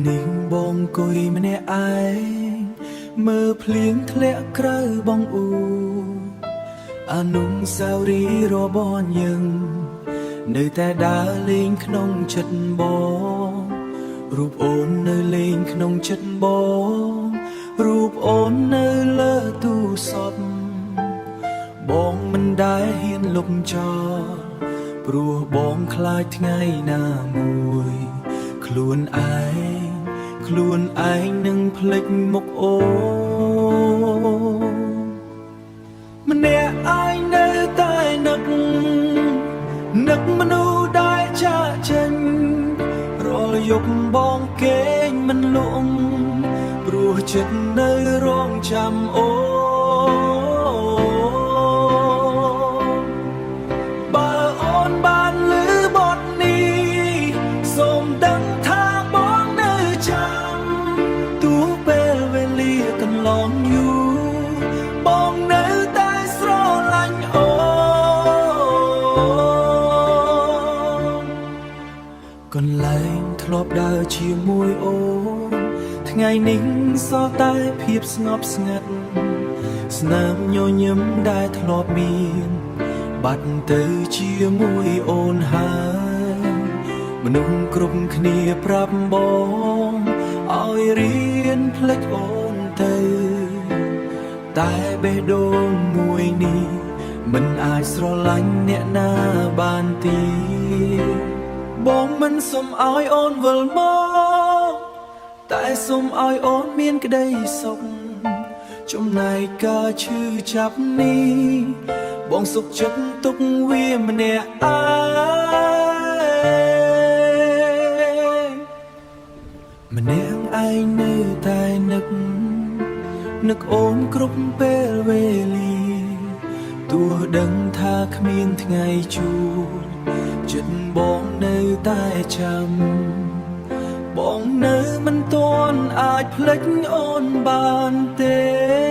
នាងបងគួយម្នាក់ឯងមើលភ្លៀងធ្លាក់ក្រៅបងអ៊ូអនុស្សាវរីយ៍របស់យើងនៅតែដើរលេងក្នុងចិត្តបងរូបអូននៅលេងក្នុងចិត្តបងរូបអូននៅលើទូសពបងមិនដែលហ៊ានលុបចោលព្រោះបងខ្លាចថ្ងៃណាមួយខ្លួនឯងនឹងភ្លេចមុខអូនម្នាក់ឯងនៅតែនឹកមនុស្សដែលចាកចេញរាល់យប់បងគេងមិនលក់ព្រោះចិត្តនៅរងចាំអូបើអូនបានឮបទនេះសូមដឹងថាបងនៅចាំទោះពេលវេលាកន្លងយូរបងនៅតែស្រឡាញ់អូនកន្លែងធ្លាប់ដើរជាមួយអូនថ្ងៃនេះសល់តែភាពស្ងប់ស្ងាត់ស្នាមញញឹមដែលធ្លាប់មានបាត់ទៅជាមួយអូនហើយមនុស្សគ្រប់គ្នាប្រាប់បងឲ្យរៀនភ្លេចអូនទៅតែបេះដូងមួយនេះមិនអាចស្រឡាញ់អ្នកណាបានទេបងមិនសុំឲ្យអូនវិលមកតែសុំឲ្យអូនមានក្តីសុខចំណែកការឈឺចាប់នេះបងសុខចិត្តទុកវាម្នាក់ឯងម្នាក់ឯងនៅតែនឹកអូនគ្រប់ពេលវេលាទោះដឹងថាគ្មានថ្ងៃជួបចិត្តបងនៅតែចាំបងនៅមិនទាន់អាចភ្លេចអូនបានទេ